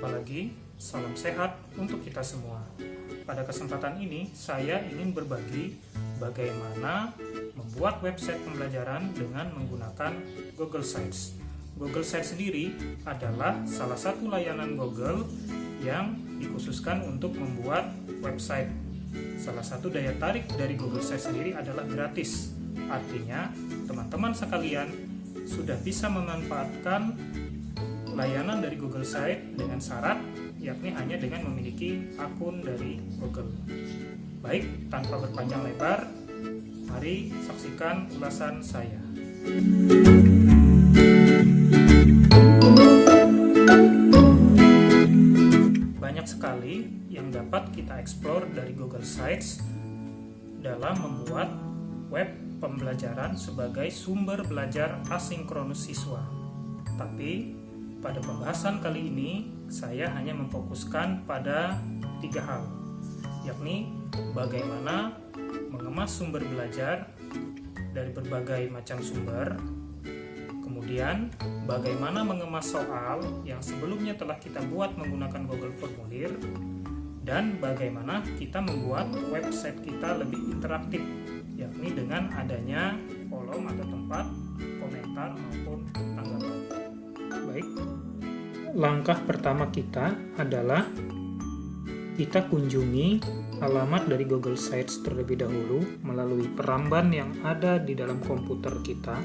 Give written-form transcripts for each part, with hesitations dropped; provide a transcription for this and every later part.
Jumpa lagi, salam sehat untuk kita semua. Pada kesempatan ini, saya ingin berbagi bagaimana membuat website pembelajaran dengan menggunakan Google Sites. Google Sites sendiri adalah salah satu layanan Google yang dikhususkan untuk membuat website. Salah satu daya tarik dari Google Sites sendiri adalah gratis. Artinya, teman-teman sekalian sudah bisa memanfaatkan layanan dari Google Sites dengan syarat yakni hanya dengan memiliki akun dari Google. Baik, tanpa berpanjang lebar, mari saksikan ulasan saya. Banyak sekali yang dapat kita explore dari Google Sites dalam membuat web pembelajaran sebagai sumber belajar asinkronus siswa. Tapi pada pembahasan kali ini, saya hanya memfokuskan pada 3 hal, yakni bagaimana mengemas sumber belajar dari berbagai macam sumber, kemudian bagaimana mengemas soal yang sebelumnya telah kita buat menggunakan Google Formulir, dan bagaimana kita membuat website kita lebih interaktif, yakni dengan adanya kolom atau tempat komentar maupun tanggapan. Baik, langkah pertama kita adalah kita kunjungi alamat dari Google Sites terlebih dahulu melalui peramban yang ada di dalam komputer kita.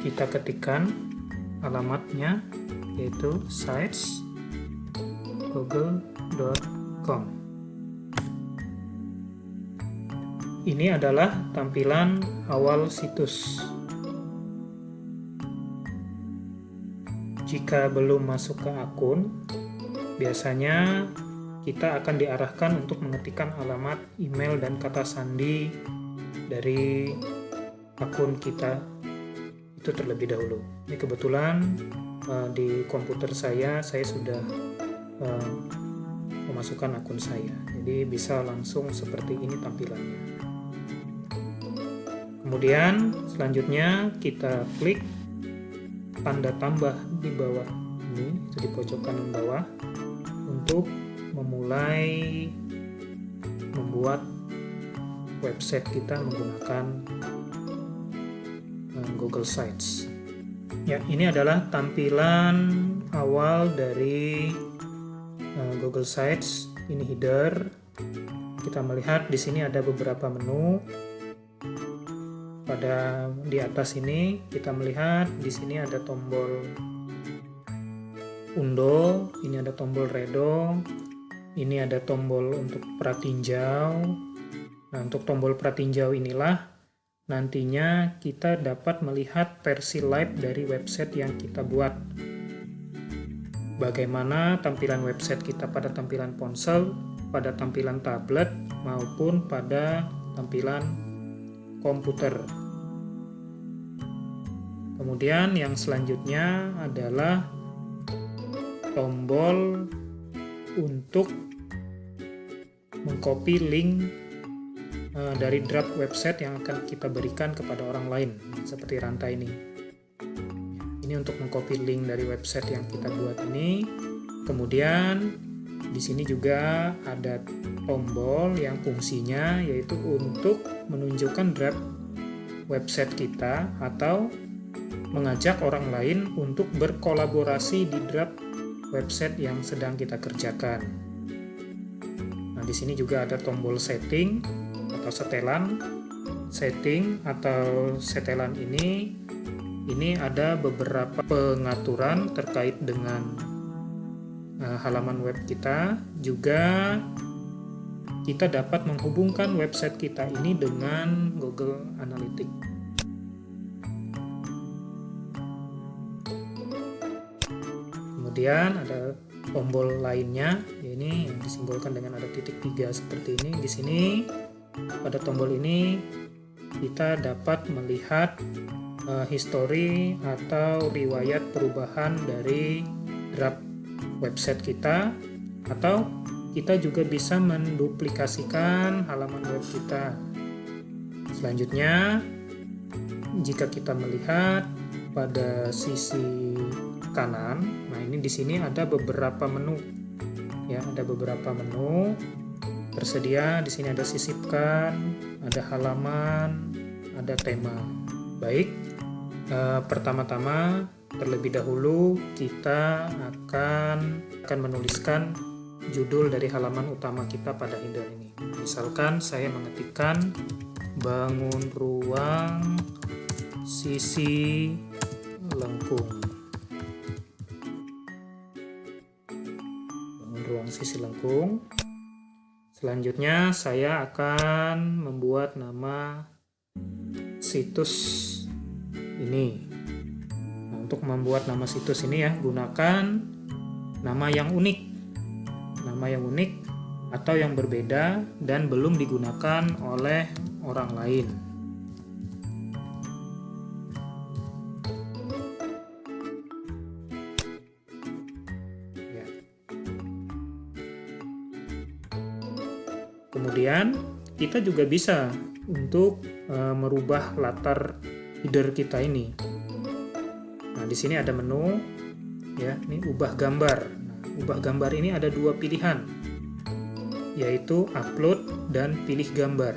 Kita ketikkan alamatnya, yaitu sites.google.com. Ini adalah tampilan awal situs. Jika belum masuk ke akun, biasanya kita akan diarahkan untuk mengetikkan alamat email dan kata sandi dari akun kita itu terlebih dahulu. Ini kebetulan di komputer saya sudah memasukkan akun saya, jadi bisa langsung seperti ini tampilannya. Kemudian selanjutnya kita klik tanda tambah di bawah ini, itu di pojok kanan bawah, untuk memulai membuat website kita menggunakan Google Sites. Ya, ini adalah tampilan awal dari Google Sites. Ini header. Kita melihat di sini ada beberapa menu. Pada di atas ini kita melihat di sini ada tombol undo, ini ada tombol redo, ini ada tombol untuk pratinjau. Nah, untuk tombol pratinjau inilah nantinya kita dapat melihat versi live dari website yang kita buat. Bagaimana tampilan website kita pada tampilan ponsel, pada tampilan tablet, maupun pada tampilan komputer. Kemudian yang selanjutnya adalah tombol untuk mengcopy link dari draft website yang akan kita berikan kepada orang lain, seperti rantai ini. Ini untuk mengcopy link dari website yang kita buat ini. Kemudian di sini juga ada tombol yang fungsinya yaitu untuk menunjukkan draft website kita atau mengajak orang lain untuk berkolaborasi di draft website yang sedang kita kerjakan. Nah, di sini juga ada tombol setting atau setelan. Setting atau setelan ini ada beberapa pengaturan terkait dengan halaman web kita. Juga kita dapat menghubungkan website kita ini dengan Google Analytics. Kemudian ada tombol lainnya, ini yang disimbolkan dengan ada titik 3 seperti ini. Di sini pada tombol ini kita dapat melihat histori atau riwayat perubahan dari draft website kita, atau kita juga bisa menduplikasikan halaman web kita. Selanjutnya, jika kita melihat pada sisi kanan. Nah, ini di sini ada beberapa menu. Ya, ada beberapa menu tersedia. Di sini ada sisipkan, ada halaman, ada tema. Baik, pertama-tama terlebih dahulu kita akan menuliskan judul dari halaman utama kita pada header ini. Misalkan saya mengetikkan bangun ruang sisi lengkung. Bangun ruang sisi lengkung. Selanjutnya saya akan membuat nama situs ini. Nah, untuk membuat nama situs ini ya, gunakan nama yang unik. Nama yang unik atau yang berbeda dan belum digunakan oleh orang lain. Ya. Kemudian kita juga bisa untuk merubah latar header kita ini. Nah, di sini ada menu ya, ini ubah gambar. Nah, ubah gambar ini ada dua pilihan, yaitu upload dan pilih gambar.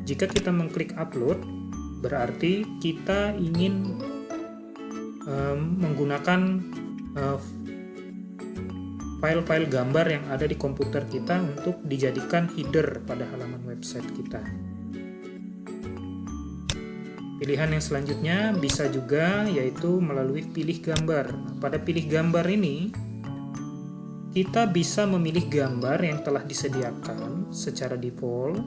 Jika kita mengklik upload, berarti kita ingin menggunakan file-file gambar yang ada di komputer kita untuk dijadikan header pada halaman website kita. Pilihan yang selanjutnya bisa juga yaitu melalui pilih gambar. Nah, pada pilih gambar ini kita bisa memilih gambar yang telah disediakan secara default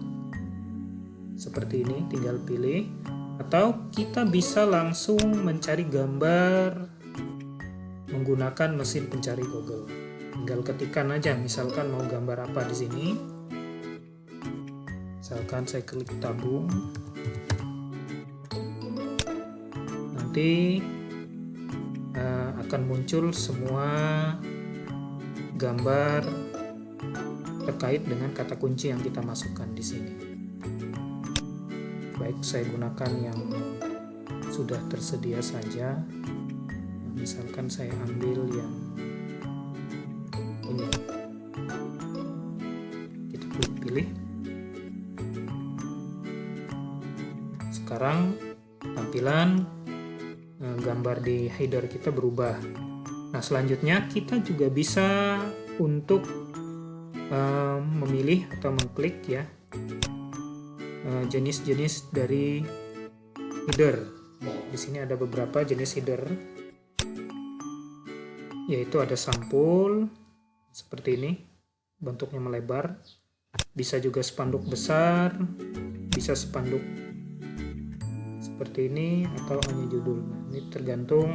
seperti ini, tinggal pilih, atau kita bisa langsung mencari gambar menggunakan mesin pencari Google. Tinggal ketikkan aja, misalkan mau gambar apa di sini. Misalkan saya klik tabung. Nanti akan muncul semua gambar terkait dengan kata kunci yang kita masukkan di sini. Baik, saya gunakan yang sudah tersedia saja. Misalkan saya ambil yang ini. Kita klik pilih. Sekarang tampilan gambar di header kita berubah. Nah, selanjutnya kita juga bisa untuk memilih atau mengklik ya jenis-jenis dari header. Di sini ada beberapa jenis header, yaitu ada sampul seperti ini, bentuknya melebar, bisa juga spanduk besar, bisa spanduk seperti ini, atau hanya judul. Nah, ini tergantung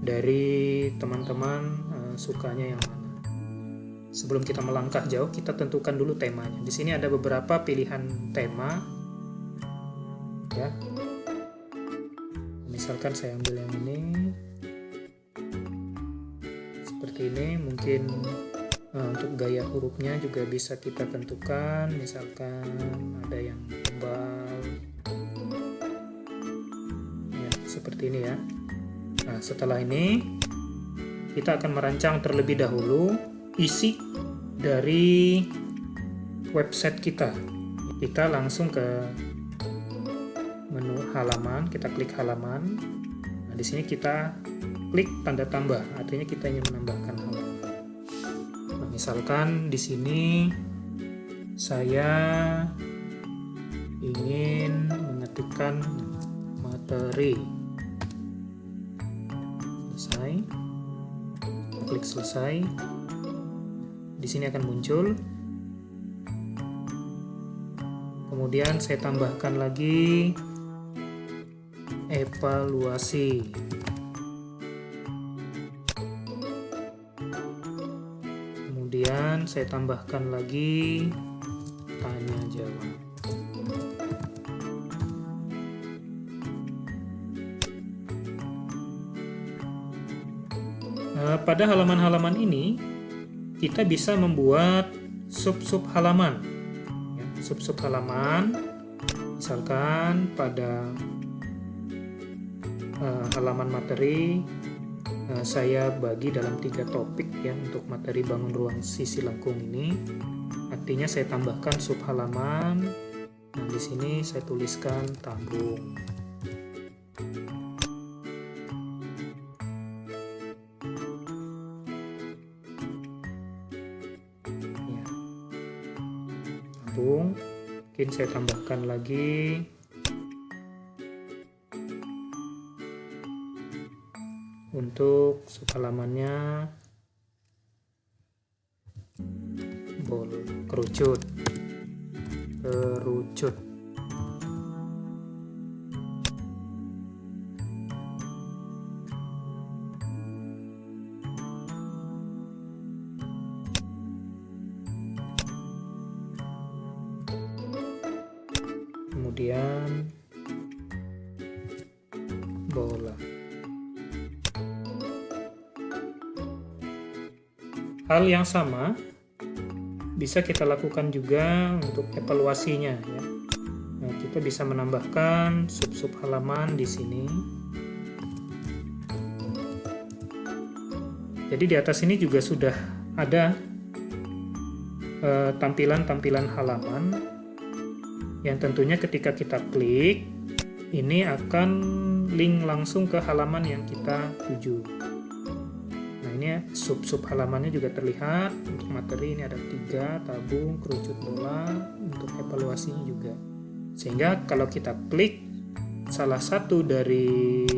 dari teman-teman sukanya yang mana. Sebelum kita melangkah jauh, kita tentukan dulu temanya. Di sini ada beberapa pilihan tema. Ya. Misalkan saya ambil yang ini. Seperti ini, mungkin untuk gaya hurufnya juga bisa kita tentukan. Misalkan ada yang tebal. Ya, seperti ini ya. Nah, setelah ini kita akan merancang terlebih dahulu isi dari website kita. Kita langsung ke menu halaman, kita klik halaman. Nah, di sini kita klik tanda tambah, artinya kita ingin menambahkan halaman. Nah, misalkan di sini saya ingin mengetikkan materi. Selesai. Klik selesai. Di sini akan muncul. Kemudian saya tambahkan lagi evaluasi. Kemudian saya tambahkan lagi tanya jawab. Pada halaman-halaman ini kita bisa membuat sub-sub halaman. Ya, sub-sub halaman, misalkan pada halaman materi saya bagi dalam 3 topik ya untuk materi bangun ruang sisi lengkung ini. Artinya saya tambahkan sub halaman. Nah, di sini saya tuliskan tabung. Ya. Tabung. Mungkin saya tambahkan lagi untuk sub halamannya bol kerucut. Kemudian bola. Hal yang sama bisa kita lakukan juga untuk evaluasinya ya. Nah, kita bisa menambahkan sub-sub halaman di sini. Jadi di atas ini juga sudah ada tampilan-tampilan halaman yang tentunya ketika kita klik ini akan link langsung ke halaman yang kita tuju. Nah, ini sub-sub halamannya juga terlihat. Untuk materi ini ada 3, tabung, kerucut bola, untuk evaluasinya juga. Sehingga kalau kita klik salah satu dari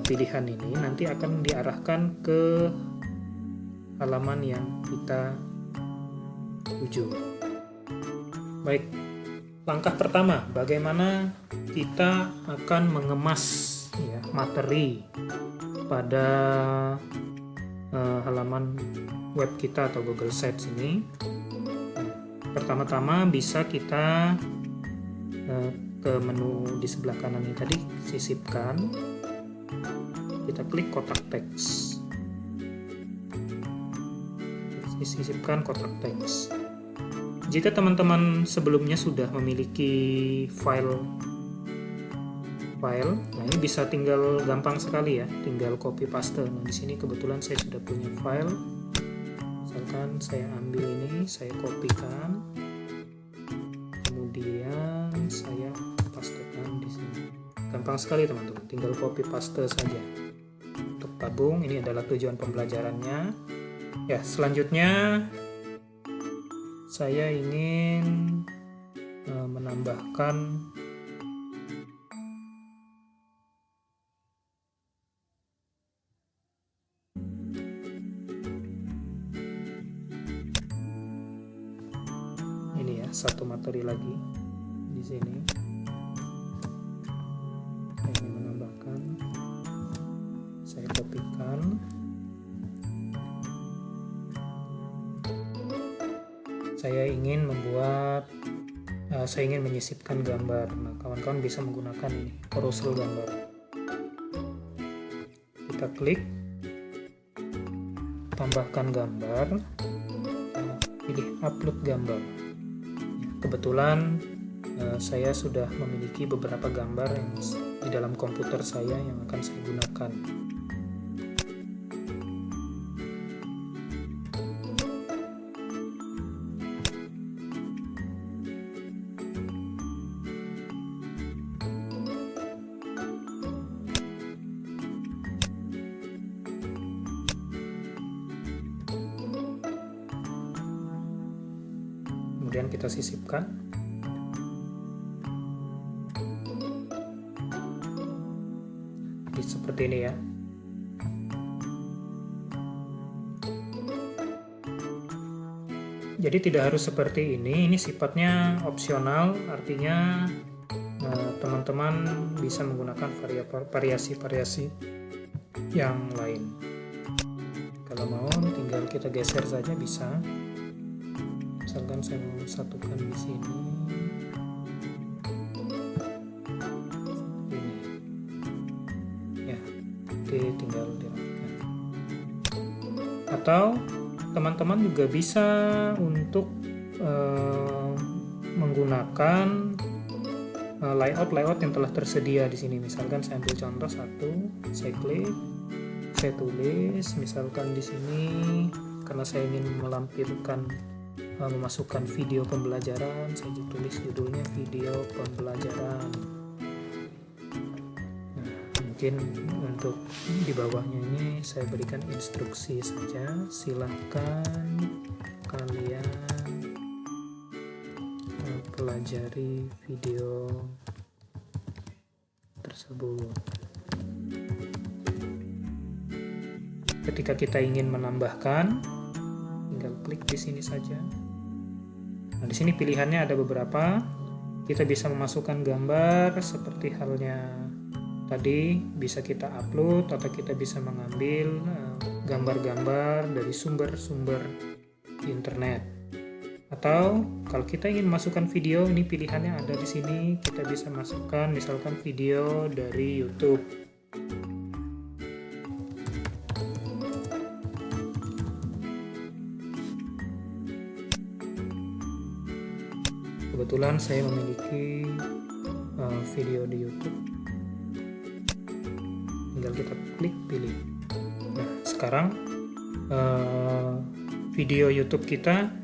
pilihan ini nanti akan diarahkan ke halaman yang kita tuju. Baik, langkah pertama bagaimana kita akan mengemas ya, materi pada halaman web kita atau Google Sites ini. Pertama-tama bisa kita ke menu di sebelah kanan ini tadi, sisipkan, kita klik kotak teks, sisipkan kotak teks. Jika teman-teman sebelumnya sudah memiliki file, nah ini bisa tinggal gampang sekali ya, tinggal copy paste. Nah, di sini kebetulan saya sudah punya file. Misalkan saya ambil ini, saya kopikan, kemudian saya pastekan di sini. Gampang sekali teman-teman, tinggal copy paste saja. Untuk tabung ini adalah tujuan pembelajarannya. Ya, selanjutnya saya ingin menambahkan ini ya, satu materi lagi di sini. Saya ingin menambahkan, saya kopikan, saya ingin membuat, saya ingin menyisipkan gambar. Nah, kawan-kawan bisa menggunakan ini, carousel gambar. Kita klik, tambahkan gambar, pilih upload gambar. Kebetulan saya sudah memiliki beberapa gambar yang di dalam komputer saya yang akan saya gunakan. Kemudian kita sisipkan. Seperti ini ya. Jadi tidak harus seperti ini sifatnya opsional, artinya teman-teman bisa menggunakan variasi-variasi yang lain. Kalau mau tinggal kita geser saja bisa. Misalkan saya mau satukan di sini, ini ya, tinggal dirapikan. Atau teman-teman juga bisa untuk menggunakan layout yang telah tersedia di sini. Misalkan saya ambil contoh satu, saya klik, saya tulis, misalkan di sini karena saya ingin melampirkan memasukkan video pembelajaran, saya tulis judulnya video pembelajaran. Nah, mungkin untuk di bawahnya ini saya berikan instruksi saja, silahkan kalian pelajari video tersebut. Ketika kita ingin menambahkan, tinggal klik di sini saja. Nah, di sini pilihannya ada beberapa. Kita bisa memasukkan gambar seperti halnya tadi, bisa kita upload atau kita bisa mengambil gambar-gambar dari sumber-sumber internet. Atau kalau kita ingin masukkan video, ini pilihannya ada di sini. Kita bisa masukkan misalkan video dari YouTube. Kebetulan saya memiliki video di YouTube. Tinggal kita klik pilih. Nah, sekarang video YouTube kita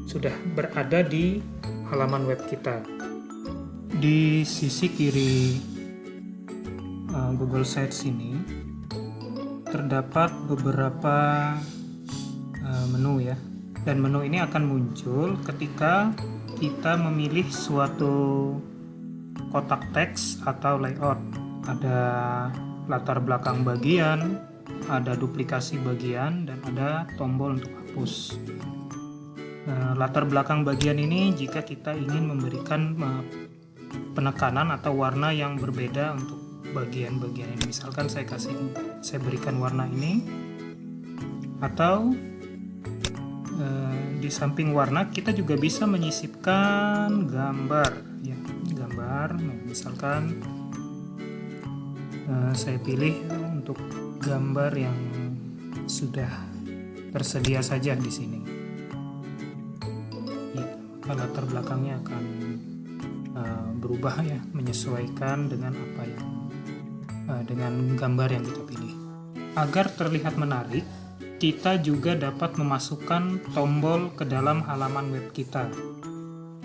sudah berada di halaman web kita. Di sisi kiri Google Sites ini terdapat beberapa menu ya, dan menu ini akan muncul ketika kita memilih suatu kotak teks atau layout. Ada latar belakang bagian, ada duplikasi bagian, dan ada tombol untuk hapus. Latar belakang bagian ini jika kita ingin memberikan penekanan atau warna yang berbeda untuk bagian-bagian ini. Misalkan saya berikan warna ini, atau di samping warna kita juga bisa menyisipkan gambar ya, gambar. Nah, misalkan saya pilih untuk gambar yang sudah tersedia saja di sini. Latar belakangnya akan berubah ya, menyesuaikan dengan apa yang dengan gambar yang kita pilih. Agar terlihat menarik, kita juga dapat memasukkan tombol ke dalam halaman web kita,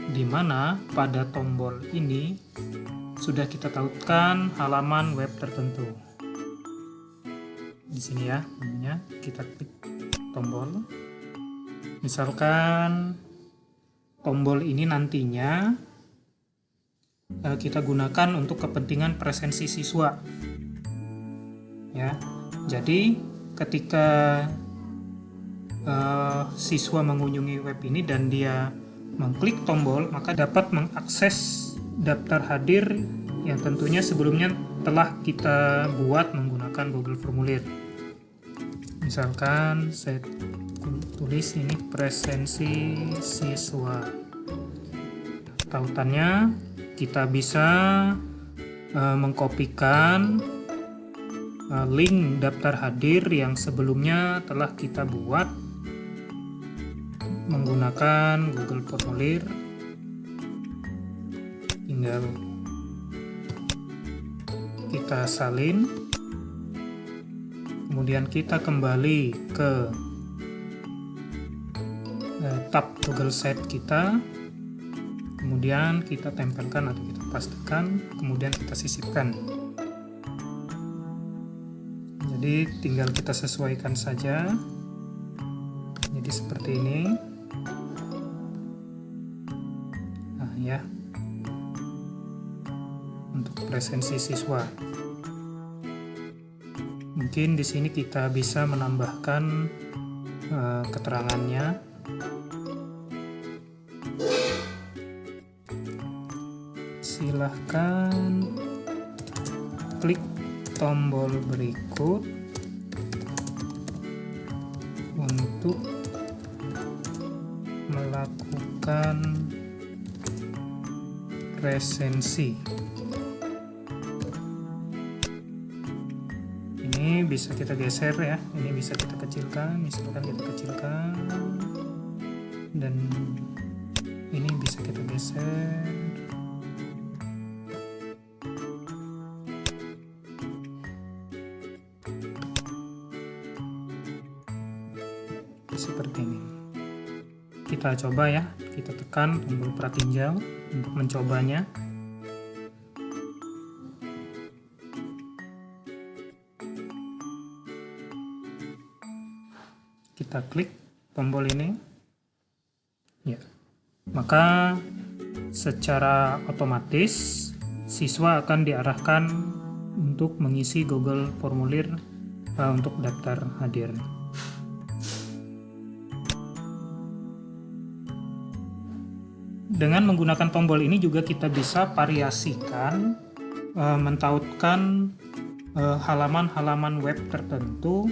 di mana pada tombol ini sudah kita tautkan halaman web tertentu. Di sini ya, kita klik tombol. Misalkan tombol ini nantinya kita gunakan untuk kepentingan presensi siswa. Ya, jadi ketika siswa mengunjungi web ini dan dia mengklik tombol, maka dapat mengakses daftar hadir yang tentunya sebelumnya telah kita buat menggunakan Google Formulir. Misalkan saya tulis ini presensi siswa. Tautannya kita bisa mengkopikan link daftar hadir yang sebelumnya telah kita buat menggunakan Google Formulir. Tinggal kita salin, kemudian kita kembali ke tab Google Sites kita, kemudian kita tempelkan atau kita pastikan, kemudian kita sisipkan. Jadi tinggal kita sesuaikan saja. Jadi seperti ini. Nah ya, untuk presensi siswa. Mungkin di sini kita bisa menambahkan keterangannya. Silahkan klik tombol berikut untuk melakukan presensi. Ini bisa kita geser ya, ini bisa kita kecilkan, misalkan kita kecilkan, dan ini bisa kita geser. seperti ini. Kita coba ya, kita tekan tombol pratinjau untuk mencobanya. Kita klik tombol ini, ya, maka secara otomatis siswa akan diarahkan untuk mengisi Google formulir untuk daftar hadir. Dengan menggunakan tombol ini juga kita bisa variasikan, mentautkan halaman-halaman web tertentu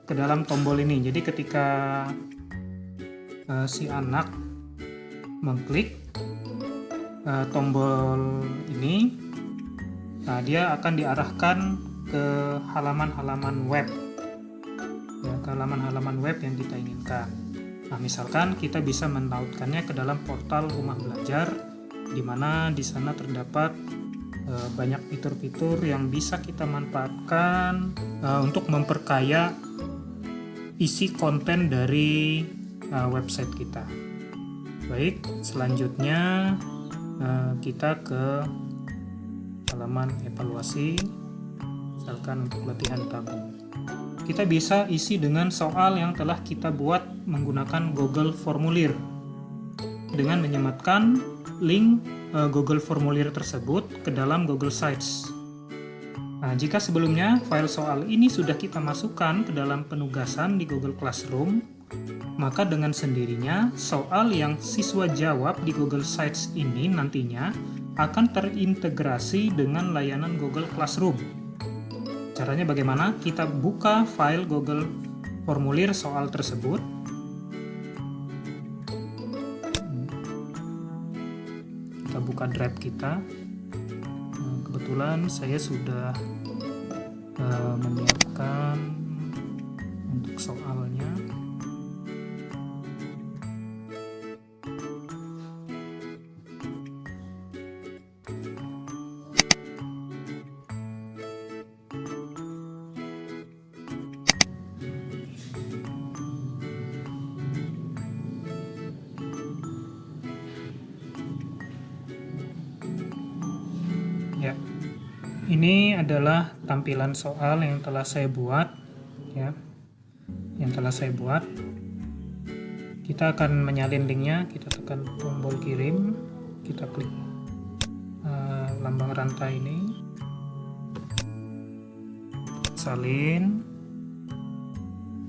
ke dalam tombol ini. Jadi ketika si anak mengklik tombol ini, nah dia akan diarahkan ke halaman-halaman web, ya, ke halaman-halaman web yang kita inginkan. Nah, misalkan kita bisa mentautkannya ke dalam portal Rumah Belajar, di mana di sana terdapat banyak fitur-fitur yang bisa kita manfaatkan untuk memperkaya isi konten dari website kita. Baik, selanjutnya kita ke halaman evaluasi, misalkan untuk latihan tabung. Kita bisa isi dengan soal yang telah kita buat menggunakan Google Formulir dengan menyematkan link Google Formulir tersebut ke dalam Google Sites. Nah, jika sebelumnya file soal ini sudah kita masukkan ke dalam penugasan di Google Classroom, maka dengan sendirinya soal yang siswa jawab di Google Sites ini nantinya akan terintegrasi dengan layanan Google Classroom. Caranya bagaimana? Kita buka file Google Formulir soal tersebut. Kita buka drive kita. Kebetulan saya sudah menyiapkan untuk soalnya. Ya, ini adalah tampilan soal yang telah saya buat, ya, yang telah saya buat. Kita akan menyalin linknya. Kita tekan tombol kirim, kita klik lambang rantai ini, salin,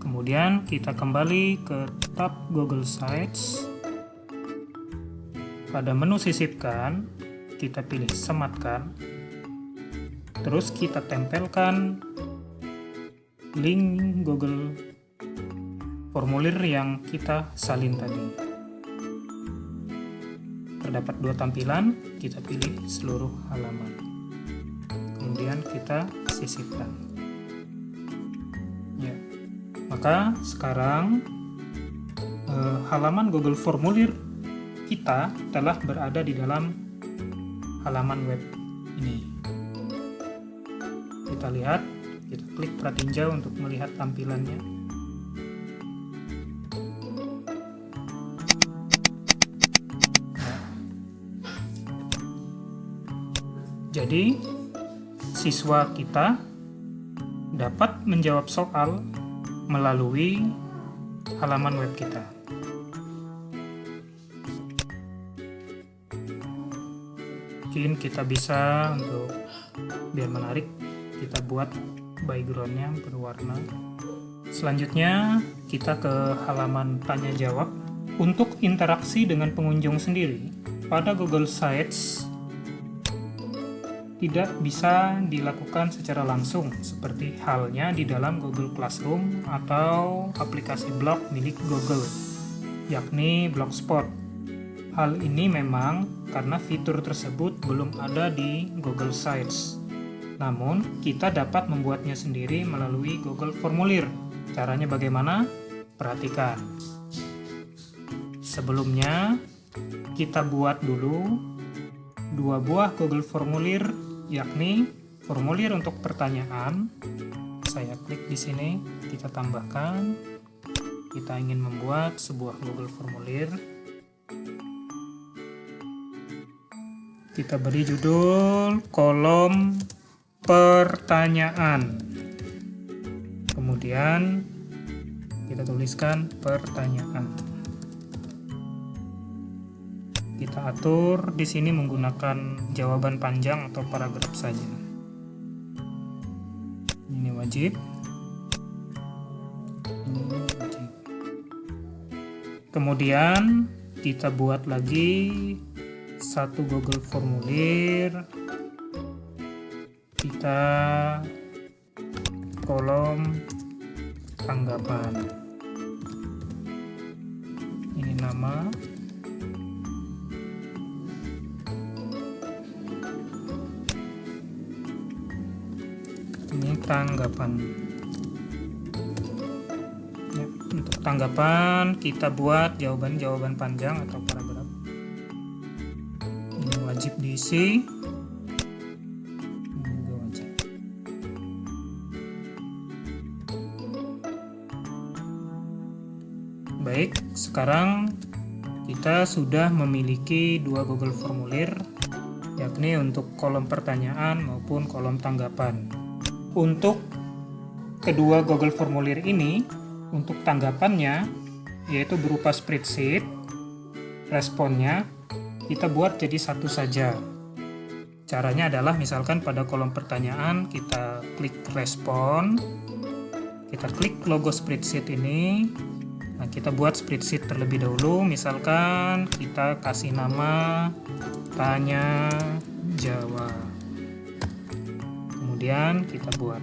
kemudian kita kembali ke tab Google Sites. Pada menu sisipkan, kita pilih sematkan, terus kita tempelkan link Google Formulir yang kita salin tadi. Terdapat dua tampilan, kita pilih seluruh halaman, kemudian kita sisipkan. Ya, maka sekarang halaman Google Formulir kita telah berada di dalam halaman web ini. Kita lihat, kita klik pratinjau untuk melihat tampilannya. Nah, jadi siswa kita dapat menjawab soal melalui halaman web kita. Mungkin kita bisa, untuk biar menarik, kita buat backgroundnya berwarna. Selanjutnya kita ke halaman tanya jawab. Untuk interaksi dengan pengunjung sendiri pada Google Sites tidak bisa dilakukan secara langsung seperti halnya di dalam Google Classroom atau aplikasi blog milik Google, yakni Blogspot. Hal ini memang karena fitur tersebut belum ada di Google Sites. Namun, kita dapat membuatnya sendiri melalui Google Formulir. Caranya bagaimana? Perhatikan. Sebelumnya, kita buat dulu dua buah Google Formulir, yakni formulir untuk pertanyaan, saya klik di sini, kita tambahkan. Kita ingin membuat sebuah Google formulir. Kita beri judul kolom pertanyaan. Kemudian kita tuliskan pertanyaan. Kita atur di sini menggunakan jawaban panjang atau paragraf saja. Ini wajib. Ini wajib. Kemudian kita buat lagi satu Google formulir. Kita kolom tanggapan. Ini nama. Ini tanggapan. Ya, untuk tanggapan kita buat jawaban panjang atau paragraf. Ini wajib diisi. Ini juga wajib. Baik, sekarang kita sudah memiliki dua Google formulir, yakni untuk kolom pertanyaan maupun kolom tanggapan. Untuk kedua Google formulir ini, untuk tanggapannya yaitu berupa spreadsheet, responnya kita buat jadi satu saja. Caranya adalah misalkan pada kolom pertanyaan kita klik respon, kita klik logo spreadsheet ini. Nah, kita buat spreadsheet terlebih dahulu, misalkan kita kasih nama tanya jawab. Kemudian kita buat.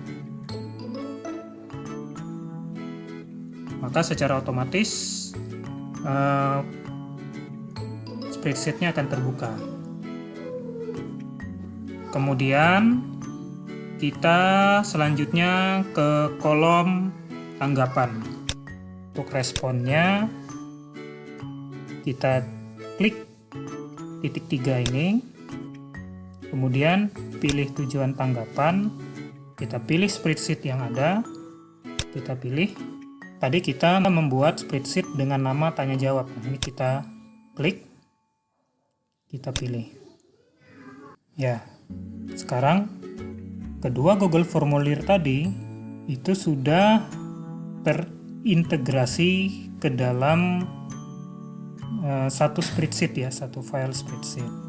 Maka secara otomatis spreadsheet-nya akan terbuka. Kemudian kita selanjutnya ke kolom tanggapan. Untuk responnya kita klik titik 3 ini, kemudian pilih tujuan tanggapan, kita pilih spreadsheet yang ada, kita pilih. Tadi kita membuat spreadsheet dengan nama tanya jawab. Nah, ini kita klik, kita pilih. Ya, sekarang kedua Google formulir tadi itu sudah terintegrasi ke dalam satu spreadsheet ya, satu file spreadsheet.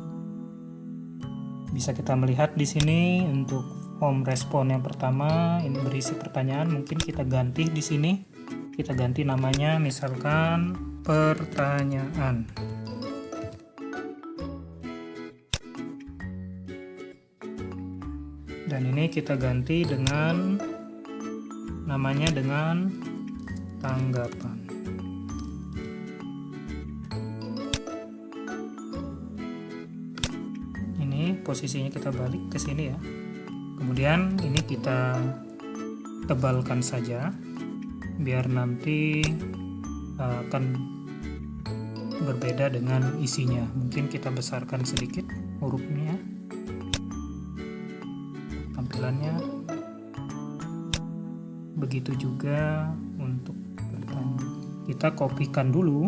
Bisa kita melihat di sini untuk form respon yang pertama ini berisi pertanyaan, mungkin kita ganti di sini. Kita ganti namanya misalkan pertanyaan. Dan ini kita ganti dengan namanya dengan tanggapan. Ini posisinya kita balik ke sini ya. Kemudian ini kita tebalkan saja biar nanti akan berbeda dengan isinya. Mungkin kita besarkan sedikit hurufnya, tampilannya. Begitu juga untuk pertanyaan. Kita kopikan dulu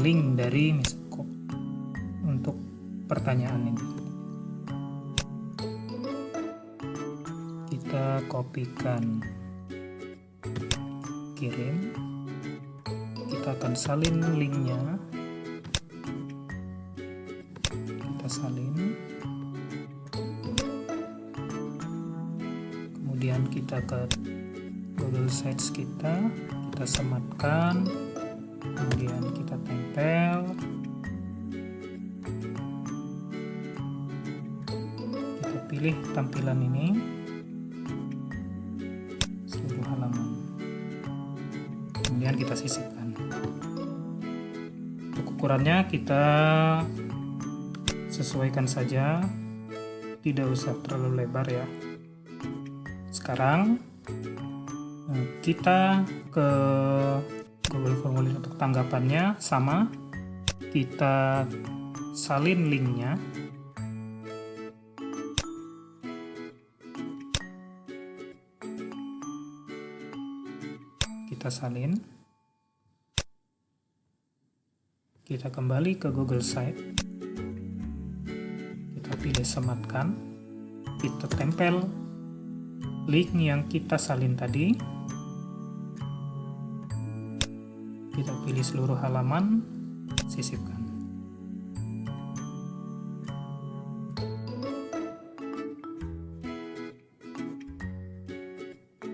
link dari untuk pertanyaan ini. Kita kopikan, kirim. Kita akan salin linknya. Kita salin. Kemudian kita ke Google Sites kita sematkan, kemudian kita tempel, kita pilih tampilan ini seluruh halaman, kemudian kita sisipkan. Untuk ukurannya kita sesuaikan saja, tidak usah terlalu lebar ya. Sekarang kita ke Google formulir untuk tanggapannya, sama, kita salin linknya. kita salin. Kita kembali ke Google Site. Kita pilih sematkan. Kita tempel link yang kita salin tadi. Kita pilih seluruh halaman, sisipkan.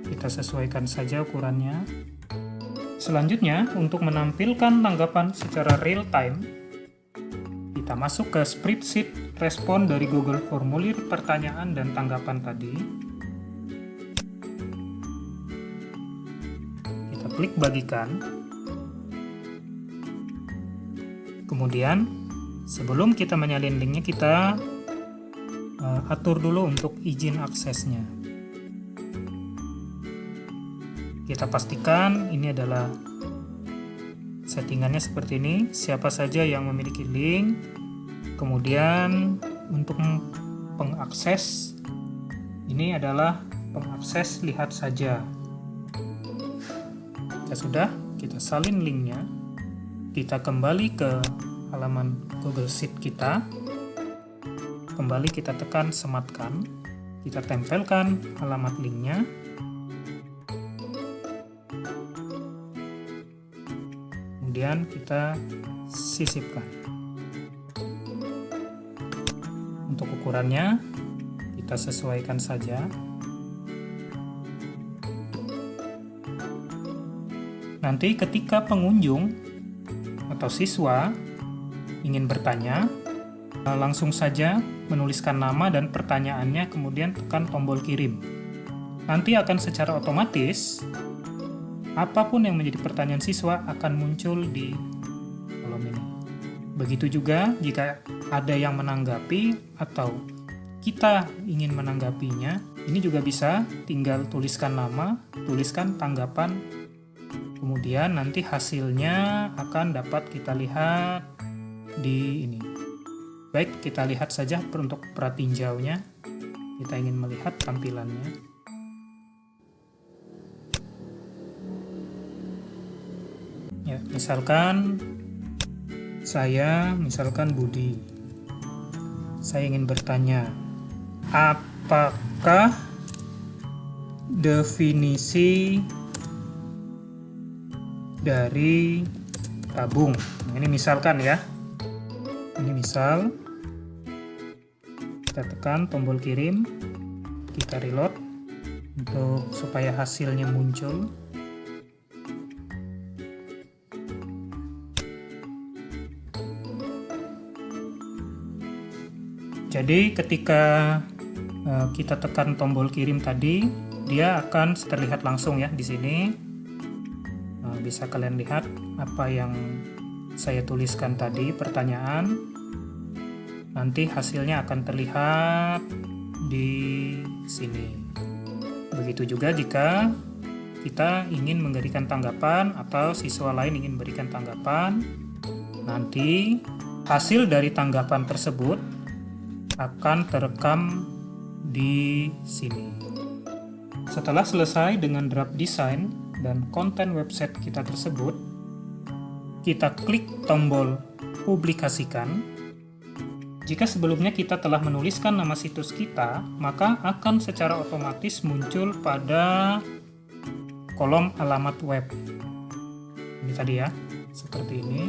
Kita sesuaikan saja ukurannya. Selanjutnya, untuk menampilkan tanggapan secara real time, kita masuk ke spreadsheet respon dari Google Formulir pertanyaan dan tanggapan tadi. Kita klik bagikan. Kemudian, sebelum kita menyalin linknya, kita atur dulu untuk izin aksesnya. Kita pastikan ini adalah settingannya seperti ini, siapa saja yang memiliki link. Kemudian untuk pengakses, ini adalah pengakses lihat saja. Jika sudah, kita salin linknya. Kita kembali ke halaman Google Sheet kita. Kembali kita tekan sematkan. Kita tempelkan alamat linknya. Kemudian kita sisipkan. Untuk ukurannya kita sesuaikan saja. Nanti ketika pengunjung atau siswa ingin bertanya, langsung saja menuliskan nama dan pertanyaannya, kemudian tekan tombol kirim. Nanti akan secara otomatis apapun yang menjadi pertanyaan siswa akan muncul di kolom ini. Begitu juga jika ada yang menanggapi atau kita ingin menanggapinya, ini juga bisa tinggal tuliskan nama, tuliskan tanggapan, kemudian nanti hasilnya akan dapat kita lihat di ini. Baik, kita lihat saja untuk pratinjaunya. Kita ingin melihat tampilannya. Ya, misalkan saya Budi. Saya ingin bertanya, apakah definisi dari tabung? Nah, ini misalkan ya. Ini misal. Kita tekan tombol kirim. Kita reload untuk supaya hasilnya muncul. Jadi ketika kita tekan tombol kirim tadi, dia akan terlihat langsung ya di sini. Bisa kalian lihat apa yang saya tuliskan tadi, pertanyaan. Nanti hasilnya akan terlihat di sini. Begitu juga jika kita ingin memberikan tanggapan atau siswa lain ingin memberikan tanggapan, nanti hasil dari tanggapan tersebut akan terekam di sini. Setelah selesai dengan draft design dan konten website kita tersebut, kita klik tombol publikasikan. Jika sebelumnya kita telah menuliskan nama situs kita, maka akan secara otomatis muncul pada kolom alamat web. Ini tadi ya, seperti ini.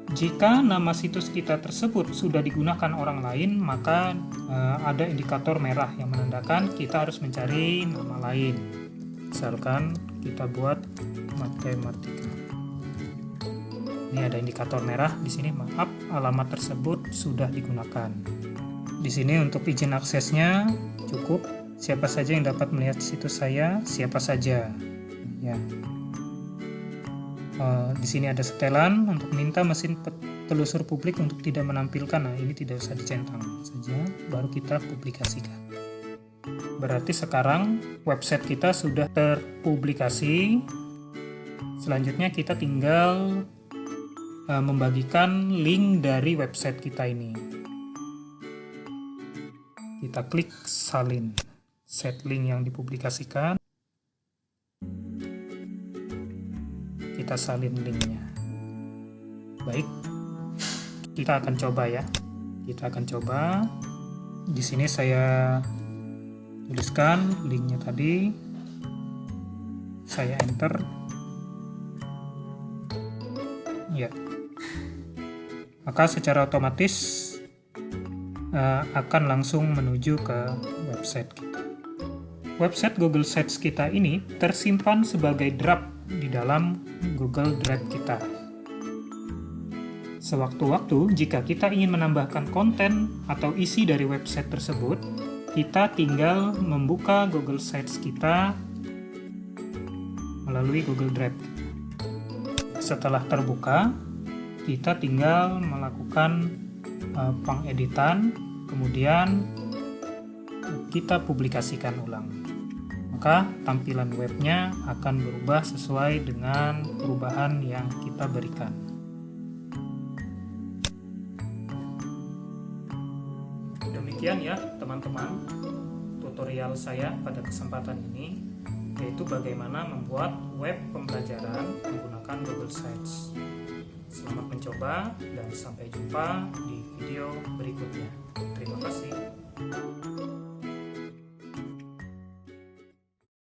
Jika nama situs kita tersebut sudah digunakan orang lain, maka ada indikator merah yang menandakan kita harus mencari nama lain. Misalkan kita buat matematika. Ini ada indikator merah di sini, maaf, alamat tersebut sudah digunakan. Di sini untuk izin aksesnya cukup siapa saja yang dapat melihat situs saya, siapa saja. Ya. Di sini ada setelan untuk minta mesin telusur publik untuk tidak menampilkan. Nah, ini tidak usah dicentang saja, baru kita publikasikan. Berarti sekarang website kita sudah terpublikasi. Selanjutnya kita tinggal membagikan link dari website kita ini. Kita klik salin, set link yang dipublikasikan. kita salin linknya. Baik, kita akan coba ya. Kita akan coba. Di sini saya tuliskan linknya tadi. Saya enter. Ya. Maka secara otomatis akan langsung menuju ke website kita. Website Google Sites kita ini tersimpan sebagai draft di dalam Google Drive kita. Sewaktu-waktu, jika kita ingin menambahkan konten atau isi dari website tersebut, kita tinggal membuka Google Sites kita melalui Google Drive. Setelah terbuka, kita tinggal melakukan pengeditan, kemudian kita publikasikan ulang. Maka tampilan webnya akan berubah sesuai dengan perubahan yang kita berikan. Demikian ya teman-teman tutorial saya pada kesempatan ini, yaitu bagaimana membuat web pembelajaran menggunakan Google Sites. Selamat mencoba dan sampai jumpa di video berikutnya. Terima kasih.